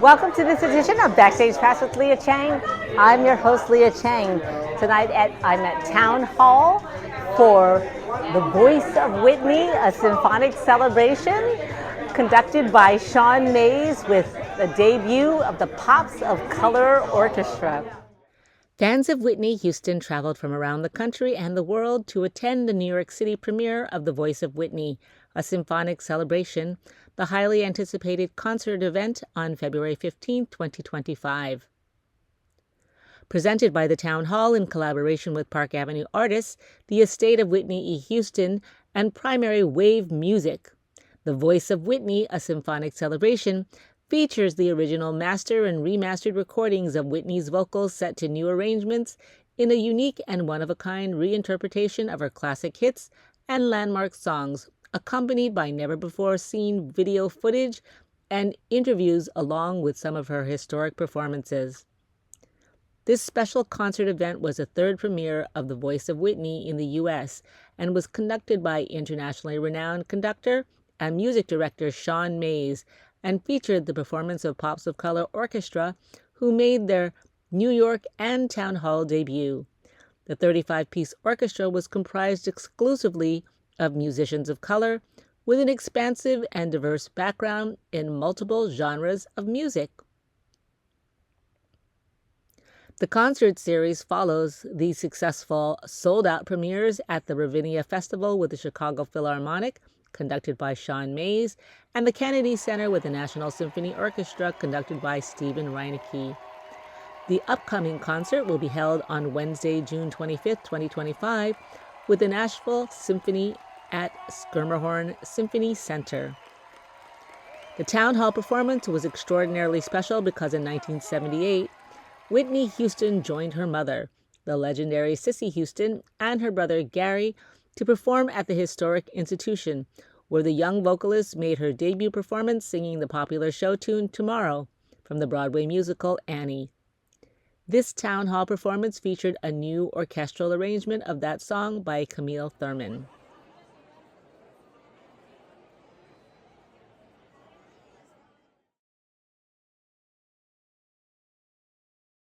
Welcome to this edition of Backstage Pass with Leah Chang. I'm your host, Leah Chang. Tonight I'm at Town Hall for the Voice of Whitney, a symphonic celebration conducted by Sean Mays with the debut of the Pops of Color Orchestra. Fans of Whitney Houston traveled from around the country and the world to attend the New York City premiere of The Voice of Whitney, a symphonic celebration, the highly anticipated concert event on February 15, 2025. Presented by the Town Hall in collaboration with Park Avenue artists, the Estate of Whitney E. Houston, and Primary Wave Music, The Voice of Whitney, a symphonic celebration, features the original master and remastered recordings of Whitney's vocals set to new arrangements in a unique and one-of-a-kind reinterpretation of her classic hits and landmark songs, accompanied by never-before-seen video footage and interviews along with some of her historic performances. This special concert event was the third premiere of The Voice of Whitney in the U.S. and was conducted by internationally renowned conductor and music director Sean Mays, and featured the performance of Pops of Color Orchestra, who made their New York and Town Hall debut. The 35-piece orchestra was comprised exclusively of musicians of color, with an expansive and diverse background in multiple genres of music. The concert series follows the successful sold-out premieres at the Ravinia Festival with the Chicago Philharmonic, conducted by Sean Mays, and the Kennedy Center with the National Symphony Orchestra, conducted by Stephen Reinecke. The upcoming concert will be held on Wednesday, June 25, 2025, with the Nashville Symphony at Schermerhorn Symphony Center. The Town Hall performance was extraordinarily special because in 1978, Whitney Houston joined her mother, the legendary Cissy Houston, and her brother Gary to perform at the historic institution, where the young vocalist made her debut performance singing the popular show tune Tomorrow from the Broadway musical Annie. This Town Hall performance featured a new orchestral arrangement of that song by Camille Thurman.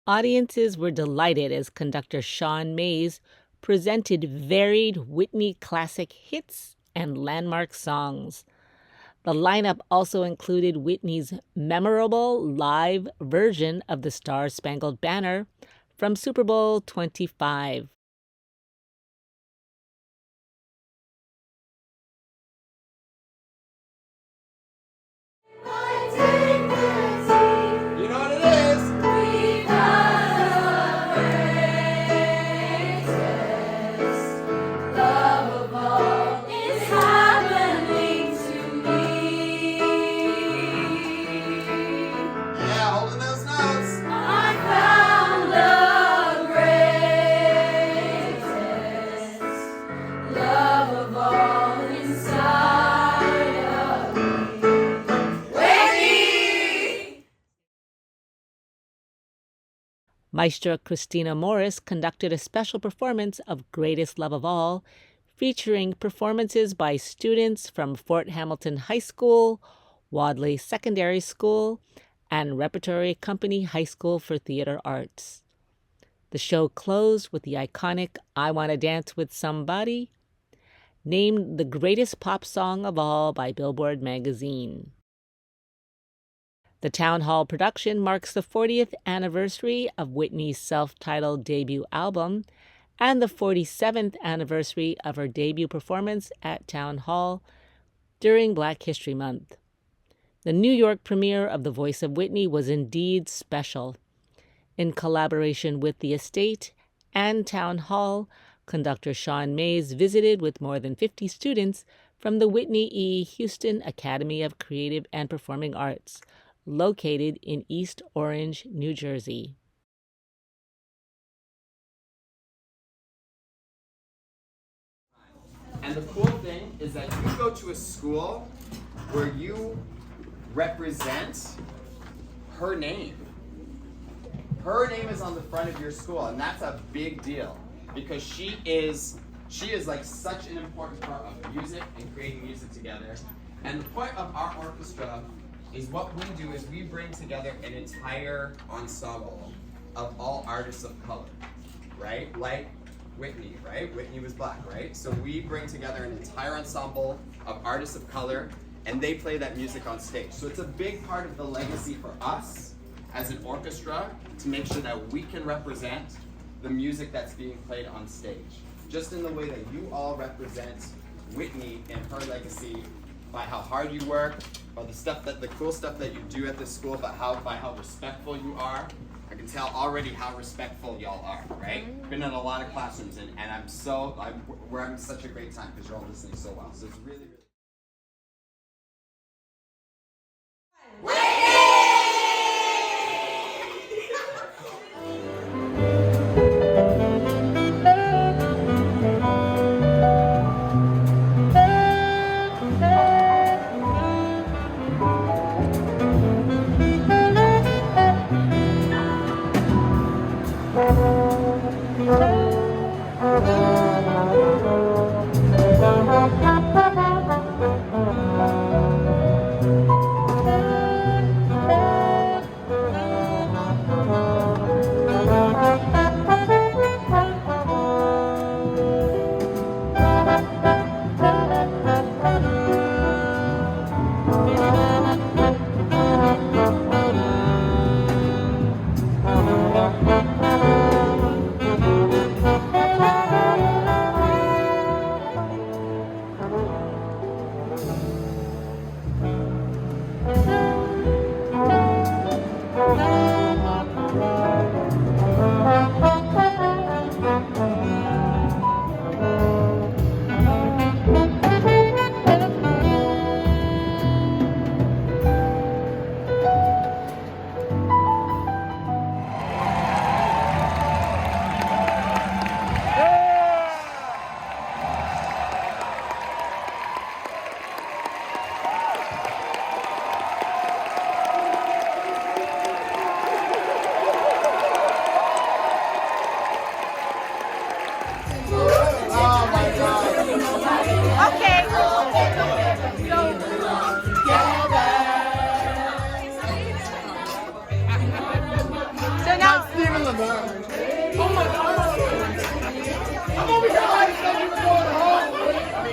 Audiences were delighted as conductor Sean Mays presented varied Whitney classic hits and landmark songs. The lineup also included Whitney's memorable live version of the Star-Spangled Banner from Super Bowl 25. Maestra Christina Morris conducted a special performance of Greatest Love of All, featuring performances by students from Fort Hamilton High School, Wadley Secondary School, and Repertory Company High School for Theater Arts. The show closed with the iconic I Wanna Dance with Somebody, named the greatest pop song of all by Billboard magazine. The Town Hall production marks the 40th anniversary of Whitney's self-titled debut album and the 47th anniversary of her debut performance at Town Hall during Black History Month. The New York premiere of The Voice of Whitney was indeed special. In collaboration with the Estate and Town Hall, conductor Sean Mays visited with more than 50 students from the Whitney E. Houston Academy of Creative and Performing Arts, located in East Orange, New Jersey. And the cool thing is that you go to a school where you represent her name. Her name is on the front of your school, and that's a big deal because she is like such an important part of music and creating music together. And the point of our orchestra is what we do is we bring together an entire ensemble of all artists of color, right? Like Whitney, right? Whitney was black, right? So we bring together an entire ensemble of artists of color, and they play that music on stage. So it's a big part of the legacy for us as an orchestra to make sure that we can represent the music that's being played on stage. Just in the way that you all represent Whitney and her legacy by how hard you work, by the cool stuff that you do at this school, but by how respectful you are. I can tell already how respectful y'all are, right? Been in a lot of classrooms, and we're having such a great time because you're all listening so well. So it's really, really.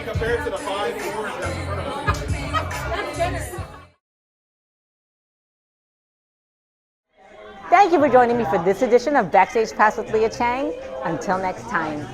Compared to the 5 floors that's in front of us. Thank you for joining me for this edition of Backstage Pass with Leah Chang. Until next time.